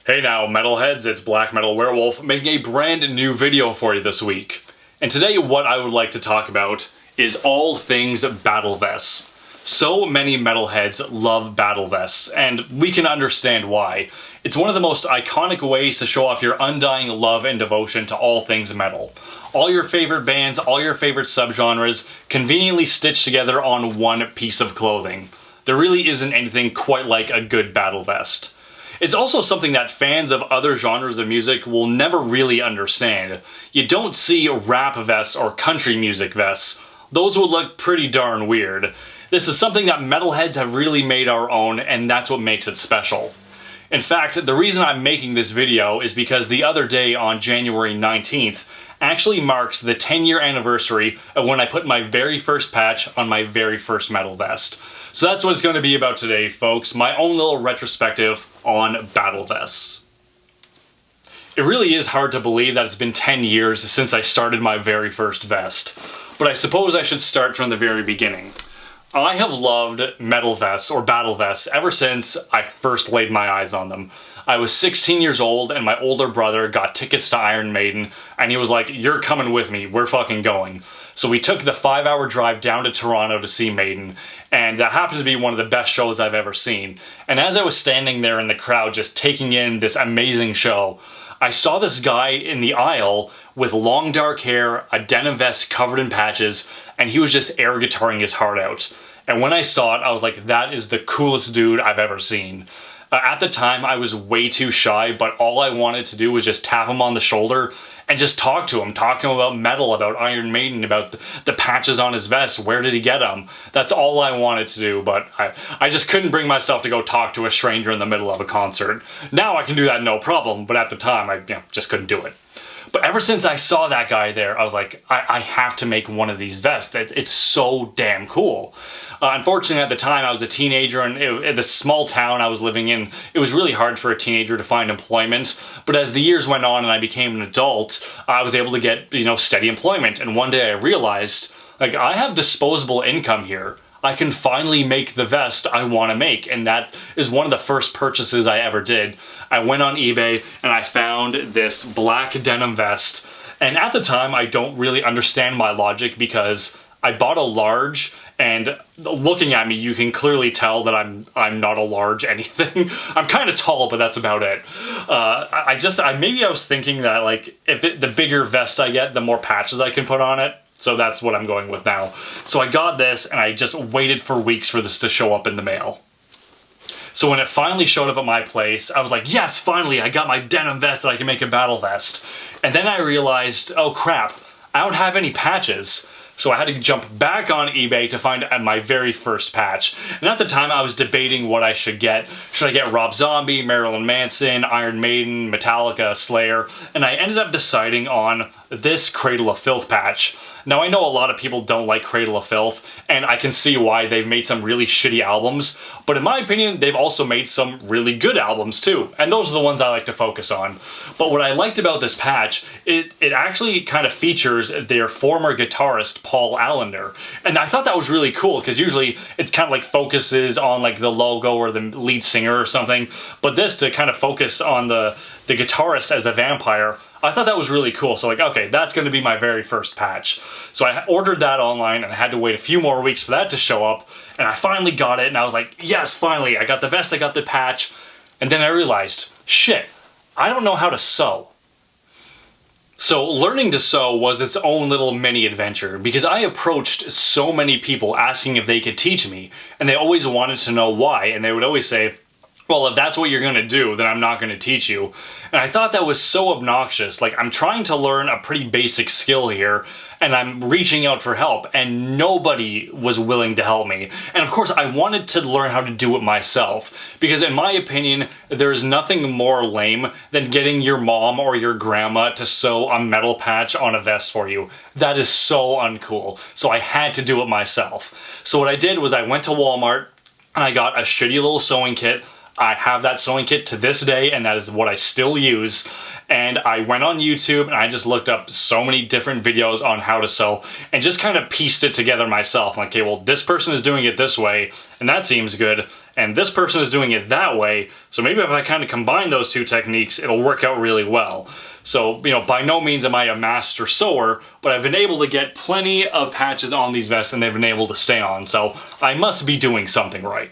Hey now, metalheads, it's Blackmetalwerewolf making a brand new video for you this week. And today what I would like to talk about is all things battle vests. So many metalheads love battle vests, and we can understand why. It's one of the most iconic ways to show off your undying love and devotion to all things metal. All your favorite bands, all your favorite subgenres, conveniently stitched together on one piece of clothing. There really isn't anything quite like a good battle vest. It's also something that fans of other genres of music will never really understand. You don't see rap vests or country music vests. Those would look pretty darn weird. This is something that metalheads have really made our own, and that's what makes it special. In fact, the reason I'm making this video is because the other day on January 19th actually marks the 10-year anniversary of when I put my very first patch on my very first metal vest. So that's what it's going to be about today, folks. My own little retrospective on battle vests. It really is hard to believe that it's been 10 years since I started my very first vest, but I suppose I should start from the very beginning. I have loved metal vests, or battle vests, ever since I first laid my eyes on them. I was 16 years old and my older brother got tickets to Iron Maiden, and he was like, "You're coming with me, we're fucking going." So we took the 5-hour drive down to Toronto to see Maiden, and that happened to be one of the best shows I've ever seen. And as I was standing there in the crowd just taking in this amazing show, I saw this guy in the aisle with long dark hair, a denim vest covered in patches, and he was just air guitaring his heart out. And when I saw it, I was like, that is the coolest dude I've ever seen. At the time, I was way too shy, but all I wanted to do was just tap him on the shoulder and just talk to him about metal, about Iron Maiden, about the patches on his vest, where did he get them? That's all I wanted to do, but I just couldn't bring myself to go talk to a stranger in the middle of a concert. Now I can do that no problem, but at the time, I just couldn't do it. But ever since I saw that guy there, I was like, I have to make one of these vests. It's so damn cool. Unfortunately, at the time, I was a teenager, and in the small town I was living in, it was really hard for a teenager to find employment. But as the years went on and I became an adult, I was able to get, steady employment. And one day I realized, I have disposable income here. I can finally make the vest I want to make, and that is one of the first purchases I ever did. I went on eBay and I found this black denim vest, and at the time I don't really understand my logic because I bought a large, and looking at me you can clearly tell that I'm not a large anything. I'm kind of tall, but that's about it. Maybe I was thinking that the bigger vest I get, the more patches I can put on it. So that's what I'm going with now. So I got this, and I just waited for weeks for this to show up in the mail. So when it finally showed up at my place, I was like, yes, finally, I got my denim vest that I can make a battle vest. And then I realized, oh crap, I don't have any patches. So I had to jump back on eBay to find my very first patch. And at the time I was debating what I should get. Should I get Rob Zombie, Marilyn Manson, Iron Maiden, Metallica, Slayer? And I ended up deciding on this Cradle of Filth patch. Now I know a lot of people don't like Cradle of Filth, and I can see why. They've made some really shitty albums, but in my opinion they've also made some really good albums too, and those are the ones I like to focus on. But what I liked about this patch, it actually kind of features their former guitarist Paul Allender, and I thought that was really cool because usually it kind of focuses on the logo or the lead singer or something, but this to kind of focus on the guitarist as a vampire, I thought that was really cool. So okay, that's going to be my very first patch. So I ordered that online, and I had to wait a few more weeks for that to show up, and I finally got it, and I was like, yes, finally, I got the vest, I got the patch. And then I realized, shit, I don't know how to sew. So learning to sew was its own little mini adventure, because I approached so many people asking if they could teach me, and they always wanted to know why, and they would always say, well, if that's what you're going to do, then I'm not going to teach you. And I thought that was so obnoxious. I'm trying to learn a pretty basic skill here, and I'm reaching out for help, and nobody was willing to help me. And of course, I wanted to learn how to do it myself, because in my opinion, there is nothing more lame than getting your mom or your grandma to sew a metal patch on a vest for you. That is so uncool. So I had to do it myself. So what I did was I went to Walmart, and I got a shitty little sewing kit, I have that sewing kit to this day, and that is what I still use. And I went on YouTube and I just looked up so many different videos on how to sew and just kind of pieced it together myself. I'm like, okay, well, this person is doing it this way, and that seems good. And this person is doing it that way. So maybe if I kind of combine those two techniques, it'll work out really well. So, you know, by no means am I a master sewer, but I've been able to get plenty of patches on these vests and they've been able to stay on. So I must be doing something right.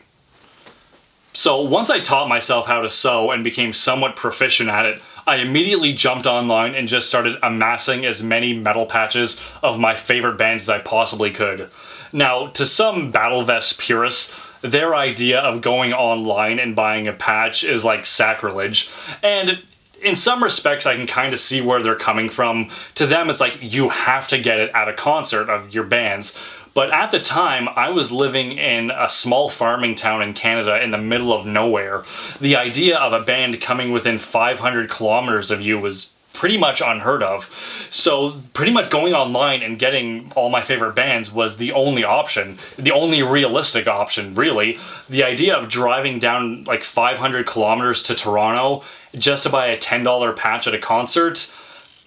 So once I taught myself how to sew and became somewhat proficient at it, I immediately jumped online and just started amassing as many metal patches of my favorite bands as I possibly could. Now, to some battle vest purists, their idea of going online and buying a patch is like sacrilege. And in some respects, I can kind of see where they're coming from. To them, it's like you have to get it at a concert of your bands. But at the time, I was living in a small farming town in Canada in the middle of nowhere. The idea of a band coming within 500 kilometers of you was pretty much unheard of. So pretty much going online and getting all my favorite bands was the only option, the only realistic option, really. The idea of driving down like 500 kilometers to Toronto just to buy a $10 patch at a concert,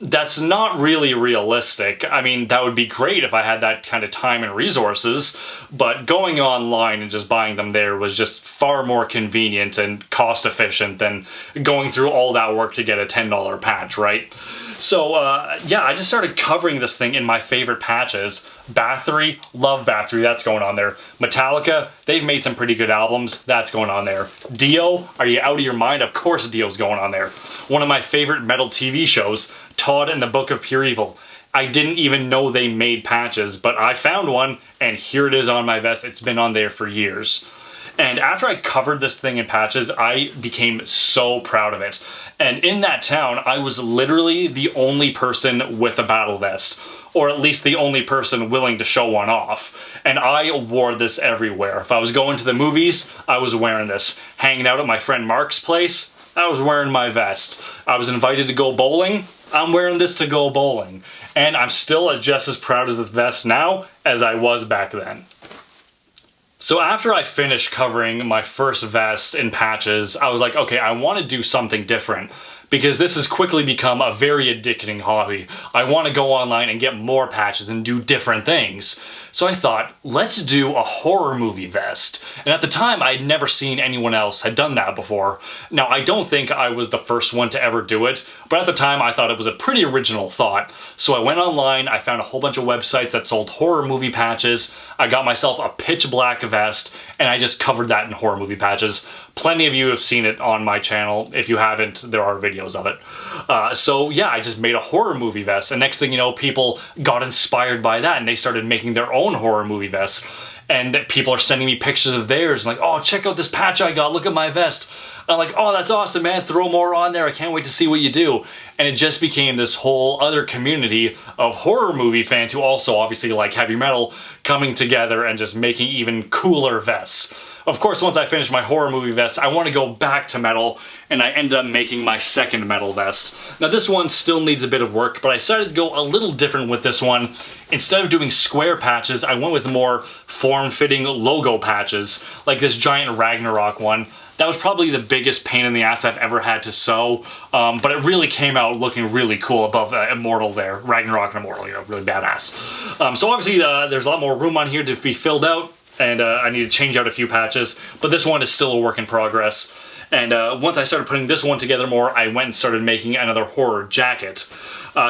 that's not really realistic. I mean, that would be great if I had that kind of time and resources, but going online and just buying them there was just far more convenient and cost efficient than going through all that work to get a $10 patch, right? So, yeah, I just started covering this thing in my favorite patches. Bathory, love Bathory, that's going on there. Metallica, they've made some pretty good albums, that's going on there. Dio, are you out of your mind? Of course Dio's going on there. One of my favorite metal TV shows, Todd and the Book of Pure Evil. I didn't even know they made patches, but I found one, and here it is on my vest. It's been on there for years. And after I covered this thing in patches, I became so proud of it. And in that town, I was literally the only person with a battle vest, or at least the only person willing to show one off. And I wore this everywhere. If I was going to the movies, I was wearing this. Hanging out at my friend Mark's place, I was wearing my vest. I was invited to go bowling, I'm wearing this to go bowling. And I'm still just as proud of the vest now as I was back then. So after I finished covering my first vest in patches, I was like, okay, I want to do something different, because this has quickly become a very addicting hobby. I want to go online and get more patches and do different things. So I thought, let's do a horror movie vest. And at the time, I'd never seen anyone else had done that before. Now, I don't think I was the first one to ever do it, but at the time, I thought it was a pretty original thought. So I went online, I found a whole bunch of websites that sold horror movie patches, I got myself a pitch black vest, and I just covered that in horror movie patches. Plenty of you have seen it on my channel. If you haven't, there are videos of it. So yeah, I just made a horror movie vest, and next thing you know, people got inspired by that, and they started making their own horror movie vests. And people are sending me pictures of theirs, like, oh, check out this patch I got, look at my vest. I'm like, oh, that's awesome, man, throw more on there, I can't wait to see what you do. And it just became this whole other community of horror movie fans who also obviously like heavy metal coming together and just making even cooler vests. Of course, once I finished my horror movie vest, I want to go back to metal, and I ended up making my second metal vest. Now this one still needs a bit of work, but I decided to go a little different with this one. Instead of doing square patches, I went with more form-fitting logo patches, like this giant Ragnarok one. That was probably the biggest pain in the ass I've ever had to sew, but it really came out looking really cool above Immortal there. Ragnarok and Immortal, you know, really badass. So obviously there's a lot more room on here to be filled out, and I need to change out a few patches, but this one is still a work in progress. And once I started putting this one together more, I went and started making another horror jacket.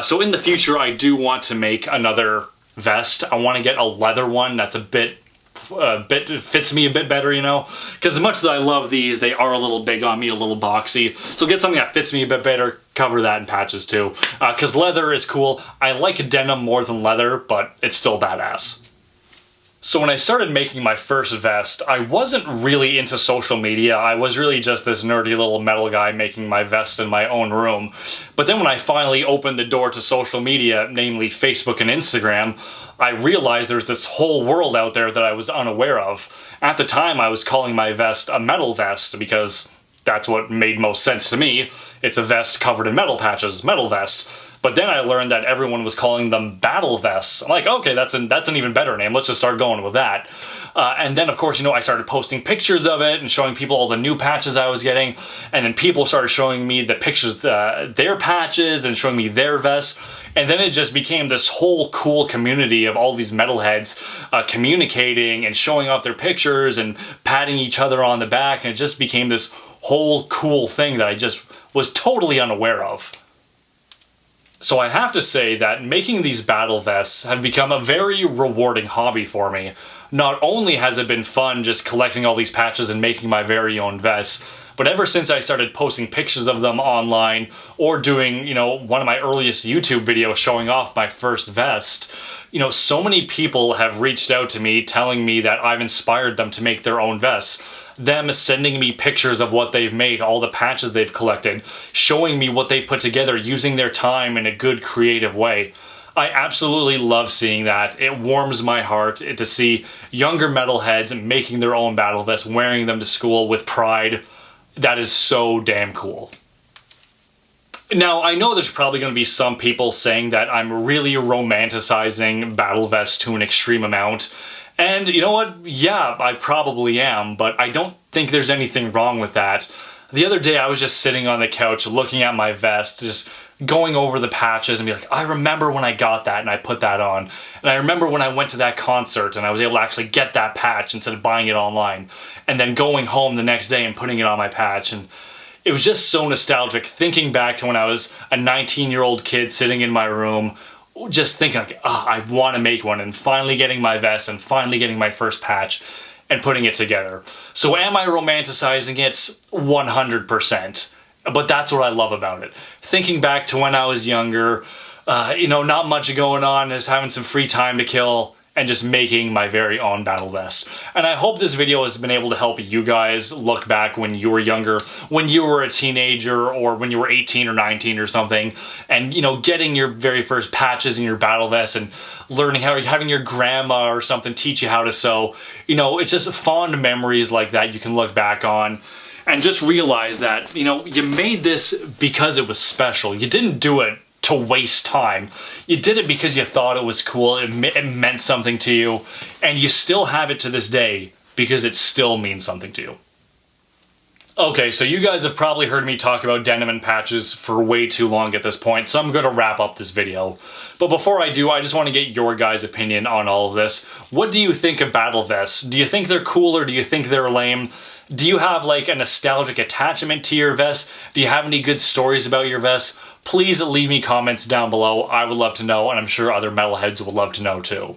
So in the future, I do want to make another vest. I want to get a leather one that's a bit fits me a bit better, you know, because as much as I love these, they are a little big on me, a little boxy. So get something that fits me a bit better, cover that in patches too, because leather is cool. I like denim more than leather, but it's still badass. So when I started making my first vest, I wasn't really into social media. I was really just this nerdy little metal guy making my vest in my own room. But then when I finally opened the door to social media, namely Facebook and Instagram, I realized there's this whole world out there that I was unaware of. At the time, I was calling my vest a metal vest because that's what made most sense to me. It's a vest covered in metal patches, metal vest. But then I learned that everyone was calling them battle vests. I'm like, okay, that's an even better name. Let's just start going with that. And then, of course, I started posting pictures of it and showing people all the new patches I was getting. And then people started showing me the pictures, their patches, and showing me their vests. And then it just became this whole cool community of all these metalheads communicating and showing off their pictures and patting each other on the back. And it just became this whole cool thing that I just was totally unaware of. So I have to say that making these battle vests have become a very rewarding hobby for me. Not only has it been fun just collecting all these patches and making my very own vests, but ever since I started posting pictures of them online or doing, one of my earliest YouTube videos showing off my first vest, so many people have reached out to me telling me that I've inspired them to make their own vests. Them sending me pictures of what they've made, all the patches they've collected, showing me what they've put together using their time in a good creative way. I absolutely love seeing that. It warms my heart to see younger metalheads making their own battle vests, wearing them to school with pride. That is so damn cool. Now, I know there's probably going to be some people saying that I'm really romanticizing battle vests to an extreme amount. And you know what? Yeah, I probably am, but I don't think there's anything wrong with that. The other day I was just sitting on the couch looking at my vest, just going over the patches and be like, I remember when I got that and I put that on. And I remember when I went to that concert and I was able to actually get that patch instead of buying it online. And then going home the next day and putting it on my patch. And it was just so nostalgic thinking back to when I was a 19-year-old kid sitting in my room just thinking like, I want to make one, and finally getting my vest and finally getting my first patch and putting it together. So am I romanticizing it? 100%. But that's what I love about it. Thinking back to when I was younger, not much going on, just having some free time to kill, and just making my very own battle vest. And I hope this video has been able to help you guys look back when you were younger, when you were a teenager, or when you were 18 or 19 or something, and getting your very first patches in your battle vest and learning how, having your grandma or something teach you how to sew. It's just fond memories like that you can look back on and just realize that, you made this because it was special. You didn't do it to waste time. You did it because you thought it was cool, it meant something to you, and you still have it to this day because it still means something to you. Okay, so you guys have probably heard me talk about denim and patches for way too long at this point, so I'm going to wrap up this video. But before I do, I just want to get your guys' opinion on all of this. What do you think of battle vests? Do you think they're cool or do you think they're lame? Do you have like a nostalgic attachment to your vest? Do you have any good stories about your vest? Please leave me comments down below. I would love to know, and I'm sure other metalheads would love to know too.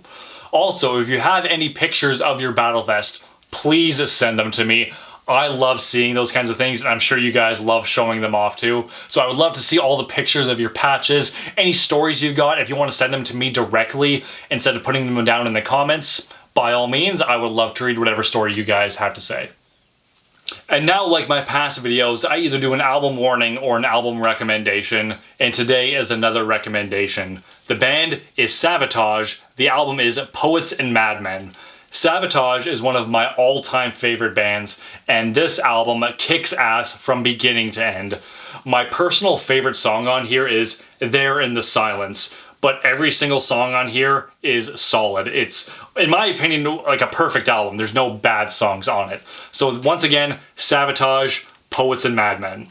Also, if you have any pictures of your battle vest, please send them to me. I love seeing those kinds of things, and I'm sure you guys love showing them off too. So I would love to see all the pictures of your patches, any stories you've got. If you want to send them to me directly instead of putting them down in the comments, by all means, I would love to read whatever story you guys have to say. And now, like my past videos, I either do an album warning or an album recommendation, and today is another recommendation. The band is Savatage, the album is Poets and Madmen. Savatage is one of my all-time favorite bands, and this album kicks ass from beginning to end. My personal favorite song on here is There in the Silence, but every single song on here is solid. It's, in my opinion, like a perfect album. There's no bad songs on it. So once again, Savatage, Poets and Madmen.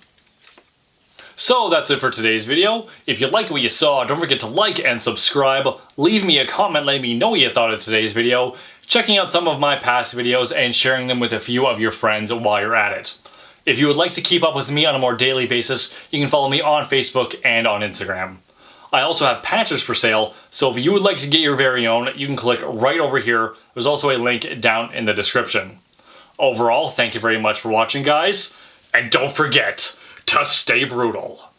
So that's it for today's video. If you like what you saw, don't forget to like and subscribe. Leave me a comment, let me know what you thought of today's video, checking out some of my past videos, and sharing them with a few of your friends while you're at it. If you would like to keep up with me on a more daily basis, you can follow me on Facebook and on Instagram. I also have patches for sale, so if you would like to get your very own, you can click right over here. There's also a link down in the description. Overall, thank you very much for watching, guys, and don't forget to stay brutal.